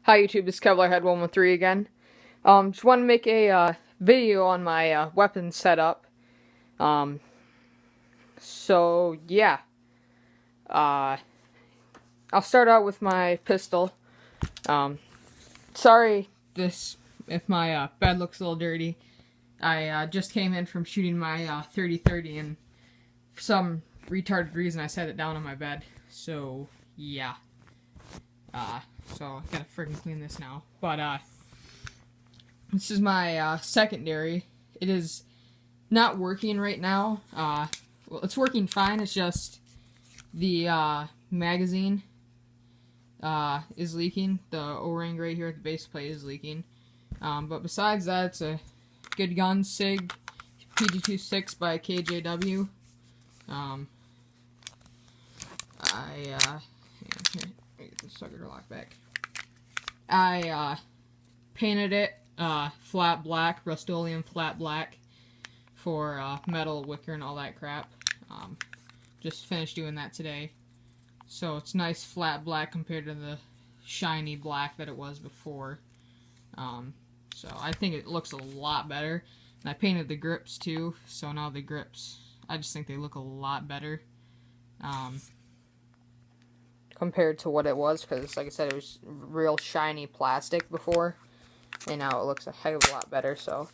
Hi YouTube, this is KevlarHead113 again. Just want to make a video on my weapon setup. So yeah, I'll start out with my pistol. Sorry if my bed looks a little dirty. I just came in from shooting my 30-30 and for some retarded reason I set it down on my bed. So yeah. So I gotta freaking clean this now. But this is my secondary. It is not working right now. Well, it's working fine. It's just the magazine is leaking. The O-ring right here at the base plate is leaking. But besides that, it's a good gun. SIG p226 by KJW. Here, get the sucker to lock back. I painted it flat black, Rust-Oleum flat black for metal wicker and all that crap. Just finished doing that today. So it's nice flat black compared to the shiny black that it was before. So I think it looks a lot better. And I painted the grips too, so now the grips, I just think they look a lot better. Compared to what it was, because like I said, it was real shiny plastic before, and now it looks a heck of a lot better. So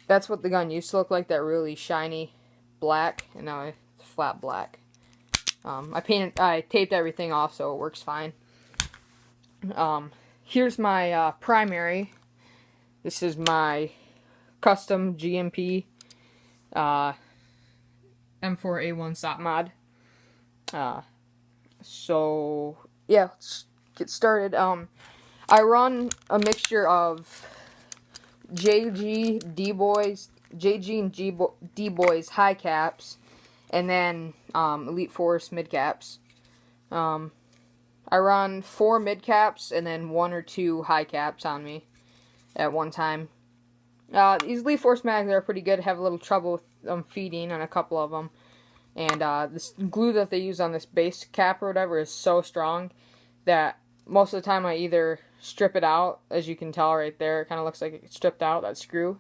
that's what the gun used to look like, that really shiny black, and now it's flat black. I taped everything off so it works fine. Here's my primary. This is my custom GMP M4A1 sopmod. So yeah, let's get started. I run a mixture of JG and D Boys high caps, and then Elite Force mid caps. I run 4 mid caps and then 1 or 2 high caps on me at one time. These Elite Force mags are pretty good. I have a little trouble with feeding on a couple of them. And this glue that they use on this base cap or whatever is so strong that most of the time I either strip it out, as you can tell right there, it kind of looks like it's stripped out, that screw,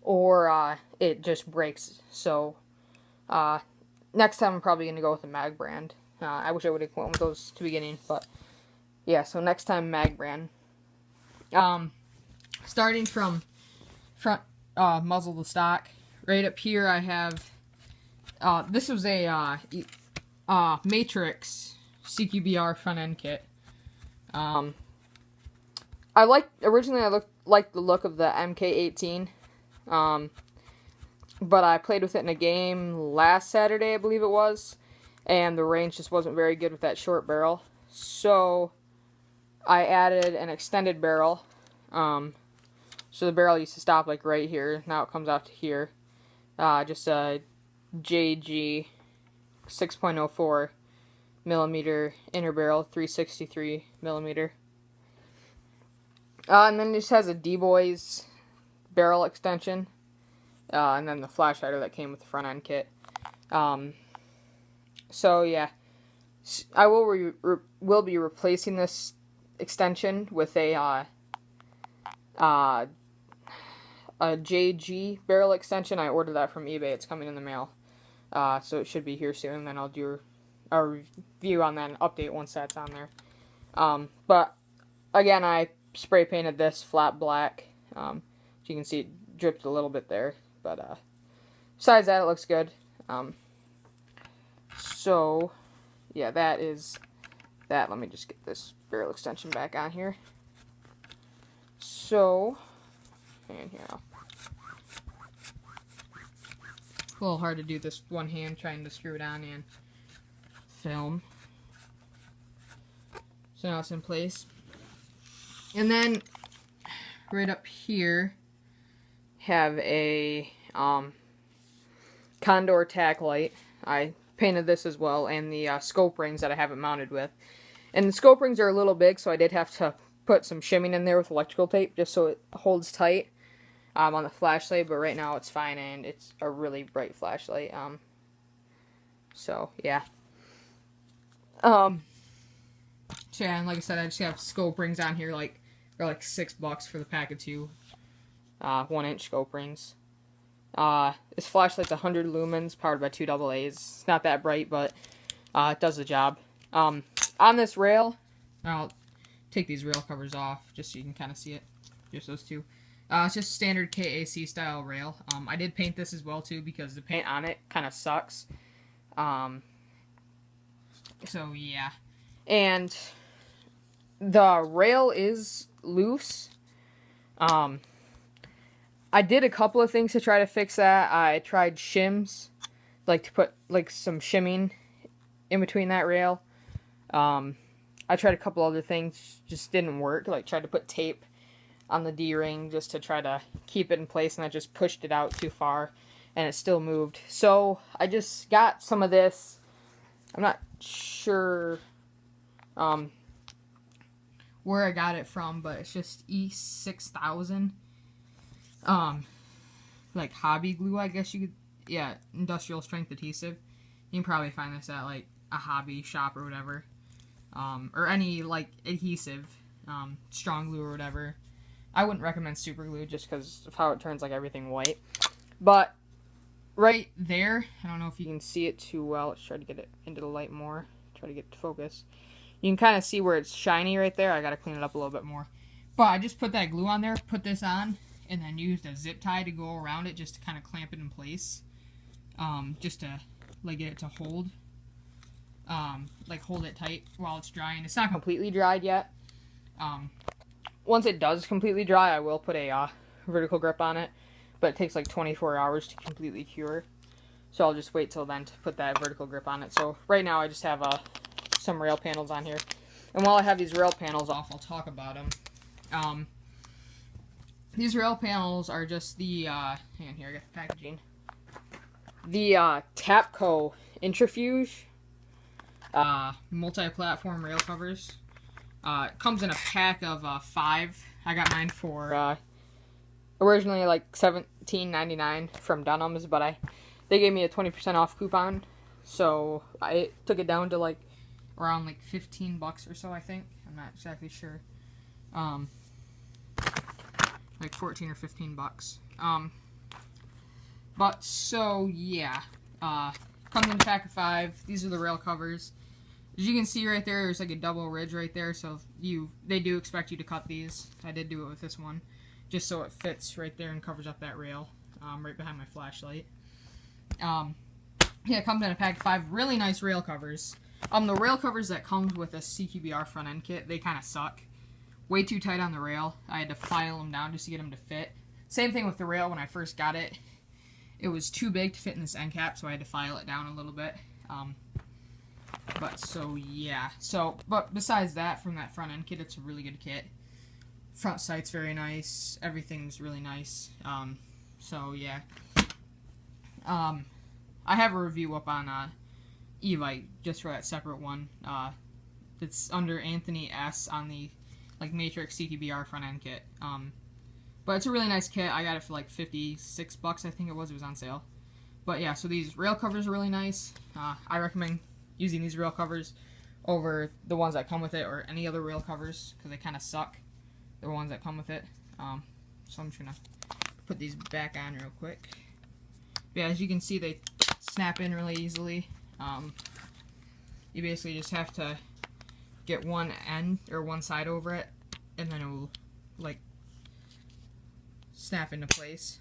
or it just breaks. So next time I'm probably going to go with a mag brand. I wish I would have went with those to the beginning, but yeah, so next time mag brand. Starting from front muzzle to stock, right up here I have this was a Matrix CQBR front end kit. Originally I liked the look of the MK18, but I played with it in a game last Saturday, I believe it was, and the range just wasn't very good with that short barrel. So I added an extended barrel. So the barrel used to stop like right here. Now it comes out to here. Just a JG 6.04 millimeter inner barrel, 363 millimeter. And then it just has a D-Boys barrel extension, and then the flash hider that came with the front end kit. So yeah, I will be replacing this extension with a JG barrel extension. I ordered that from eBay. It's coming in the mail. So it should be here soon, then I'll do a review on that and update once that's on there. But again, I spray painted this flat black. So you can see it dripped a little bit there, but besides that, it looks good. So yeah, that is that. Let me just get this barrel extension back on here. So, and here now. A little hard to do this one hand trying to screw it on and film. So now it's in place. And then right up here have a Condor tack light. I painted this as well, and the scope rings that I have it mounted with. And the scope rings are a little big, so I did have to put some shimming in there with electrical tape just so it holds tight. On the flashlight, but right now it's fine, and it's a really bright flashlight. So yeah. So yeah, and like I said, I just have scope rings on here, like They're like $6 for the pack of 2 1-inch scope rings. This flashlight's 100 lumens, powered by 2 AA's. It's not that bright, but it does the job. On this rail, I'll take these rail covers off just so you can kind of see it. Just those two. It's just standard KAC style rail. I did paint this as well too because the paint on it kind of sucks. So yeah, and the rail is loose. I did a couple of things to try to fix that. I tried shims, like to put like some shimming in between that rail. I tried a couple other things, just didn't work. Like tried to put tape on the D-ring just to try to keep it in place, and I just pushed it out too far and it still moved. So I just got some of this. I'm not sure where I got it from, but it's just E6000 like hobby glue, I guess you could, yeah, industrial strength adhesive. You can probably find this at like a hobby shop or whatever, or any like adhesive, strong glue or whatever. I wouldn't recommend super glue just because of how it turns like everything white. But right there, I don't know if you can see it too well. Let's try to get it into the light more. Try to get it to focus. You can kind of see where it's shiny right there. I got to clean it up a little bit more. But I just put that glue on there, put this on, and then used a zip tie to go around it just to kind of clamp it in place. Just to like get it to hold. Like hold it tight while it's drying. It's not completely dried yet. Once it does completely dry, I will put a vertical grip on it. But it takes like 24 hours to completely cure. So I'll just wait till then to put that vertical grip on it. So right now I just have some rail panels on here. And while I have these rail panels off, I'll talk about them. These rail panels are just the, hang on here, I got the packaging. The Tapco Intrafuge multi-platform rail covers. It comes in a pack of 5. I got mine for originally like $17.99 from Dunham's, but they gave me a 20% off coupon, so I took it down to like around like $15 or so, I think. I'm not exactly sure. Like 14 or 15 bucks. But so yeah, comes in a pack of 5. These are the rail covers. As you can see right there, there's like a double ridge right there, so they do expect you to cut these. I did do it with this one, just so it fits right there and covers up that rail, right behind my flashlight. Yeah, it comes in a pack of 5. Really nice rail covers. The rail covers that comes with a CQBR front end kit, they kind of suck. Way too tight on the rail. I had to file them down just to get them to fit. Same thing with the rail when I first got it. It was too big to fit in this end cap, so I had to file it down a little bit. But so yeah. But besides that, from that front end kit, it's a really good kit. Front sight's very nice. Everything's really nice. So yeah. I have a review up on Evite just for that separate one. It's under Anthony S on the like Matrix CTBR front end kit. But it's a really nice kit. I got it for like 56 bucks, I think it was. It was on sale. But yeah, so these rail covers are really nice. I recommend using these rail covers over the ones that come with it, or any other rail covers, because they kind of suck, the ones that come with it. So I'm just gonna put these back on real quick. Yeah, as you can see, they snap in really easily. You basically just have to get one end or one side over it, and then it will like snap into place.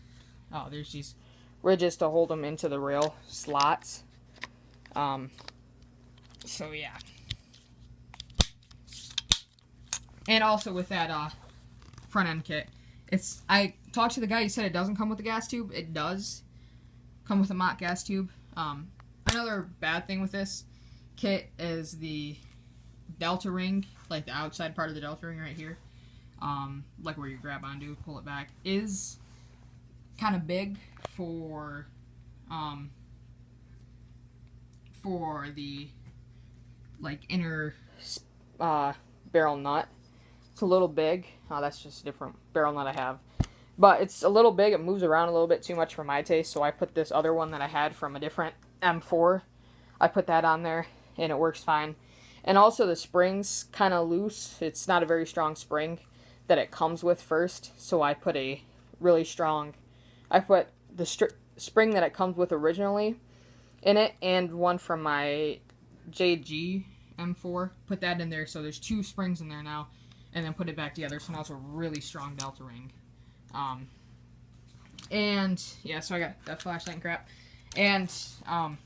Oh, there's these ridges to hold them into the rail slots. So yeah. And also with that front end kit, I talked to the guy, he said it doesn't come with a gas tube. It does come with a Mott gas tube. Another bad thing with this kit is the delta ring, like the outside part of the delta ring right here, like where you grab onto, pull it back, is kind of big for the like inner barrel nut. It's a little big. That's just a different barrel nut I have. But it's a little big. It moves around a little bit too much for my taste, so I put this other one that I had from a different M4. I put that on there, and it works fine. And also the spring's kind of loose. It's not a very strong spring. that it comes with first. So I put a really strong, I put the spring that it comes with originally in it, and one from my JG M4. Put that in there, so there's 2 springs in there now, and then put it back together. So now it's a really strong delta ring. And yeah, so I got that flashlight and crap. And I'll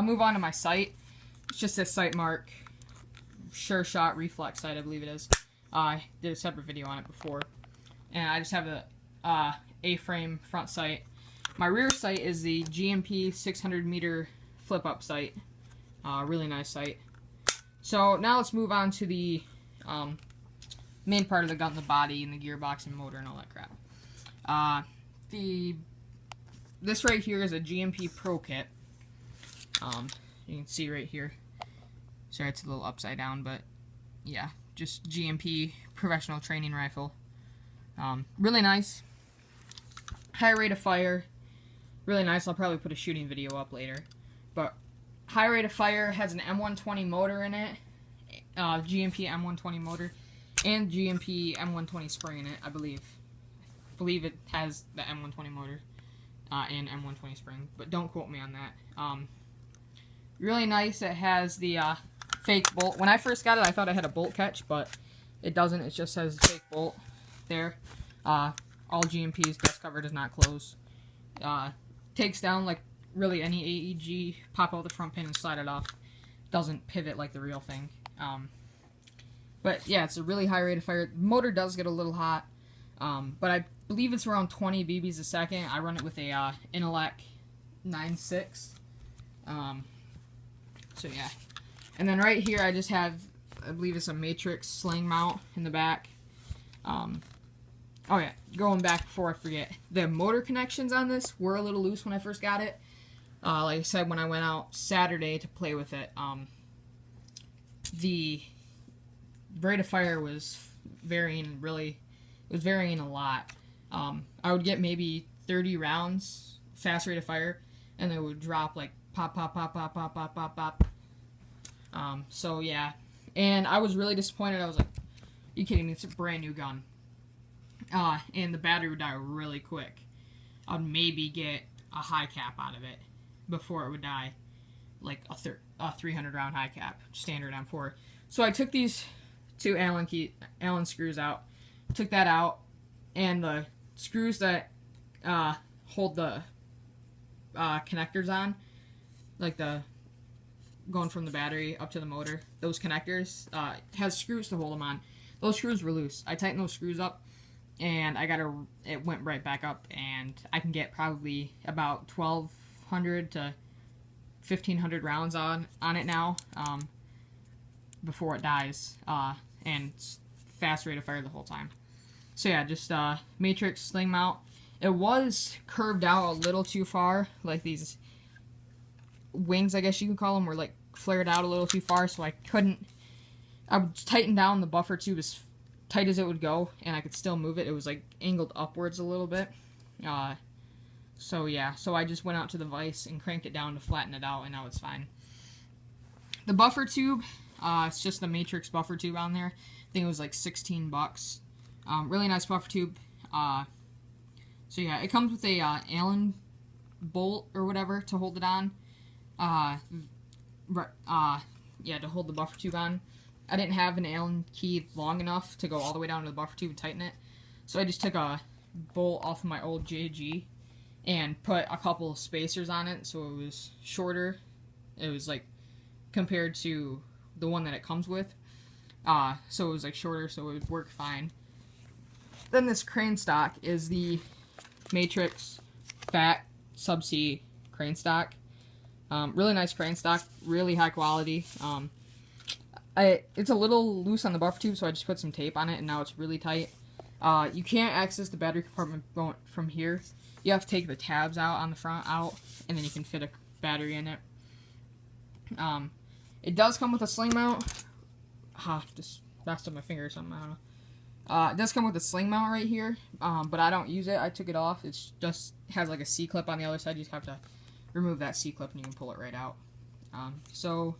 move on to my sight. It's just a Sight Mark Sure Shot reflex sight, I believe it is. I did a separate video on it before. And I just have a A-frame front sight. My rear sight is the GMP 600 meter flip up sight. Really nice sight. So now let's move on to the main part of the gun, the body and the gearbox and motor and all that crap. This right here is a GMP prokit. You can see right here. Sorry, it's a little upside down, but yeah, just GMP professional training rifle. Really nice. High rate of fire. Really nice. I'll probably put a shooting video up later. But high rate of fire, has an M120 motor in it. GMP M120 motor. And GMP M120 spring in it, I believe. I believe it has the M120 motor and M120 spring. But don't quote me on that. Really nice. It has the fake bolt. When I first got it, I thought it had a bolt catch, but it doesn't. It just says fake bolt there. All GMPs, dust cover does not close. Takes down like really any AEG. Pop out the front pin and slide it off. Doesn't pivot like the real thing. But yeah, it's a really high rate of fire. The motor does get a little hot, but I believe it's around 20 BBs a second. I run it with a Inelec 9.6. So yeah. And then right here I just have, I believe it's a Matrix sling mount in the back. Oh yeah, going back before I forget. The motor connections on this were a little loose when I first got it. Like I said, when I went out Saturday to play with it, the rate of fire was varying a lot. I would get maybe 30 rounds, fast rate of fire, and it would drop like pop, pop, pop, pop, pop, pop, pop, pop. So yeah, and I was really disappointed. I was like, you kidding me? It's a brand new gun. And the battery would die really quick. I'd maybe get a high cap out of it before it would die, like a 300 round high cap, standard M4. So I took these 2 Allen screws out, took that out, and the screws that hold the connectors on, like the going from the battery up to the motor, those connectors has screws to hold them on. Those screws were loose. I tightened those screws up, and it went right back up, and I can get probably about 1,200 to 1,500 rounds on it now, before it dies, and fast rate of fire the whole time. So yeah, just Matrix sling mount. It was curved out a little too far, like these wings, I guess you can call them, were like flared out a little too far, so I would tighten down the buffer tube as tight as it would go, and I could still move it. It was like angled upwards a little bit. So yeah, so I just went out to the vise and cranked it down to flatten it out, and now it's fine. The buffer tube, it's just the Matrix buffer tube on there. I think it was like 16 bucks. Really nice buffer tube. So yeah, it comes with a Allen bolt or whatever to hold it on. Yeah, to hold the buffer tube on. I didn't have an Allen key long enough to go all the way down to the buffer tube and tighten it. So I just took a bolt off of my old JG and put a couple of spacers on it so it was shorter. It was like compared to the one that it comes with. So it was like shorter, so it would work fine. Then this crane stock is the Matrix Fat Subsea crane stock. Really nice crane stock, really high quality. It's a little loose on the buffer tube, so I just put some tape on it, and now it's really tight. You can't access the battery compartment from here. You have to take the tabs out on the front out, and then you can fit a battery in it. It does come with a sling mount. Just messed up my finger or something, I don't know. It does come with a sling mount right here, but I don't use it. I took it off. It just has like a C-clip on the other side. You just have to remove that C-clip and you can pull it right out. So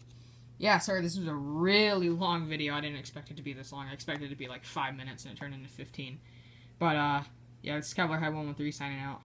Yeah, sorry, this was a really long video. I didn't expect it to be this long. I expected it to be like 5 minutes, and it turned into 15. But, yeah, it's Kevlar Head 113 signing out.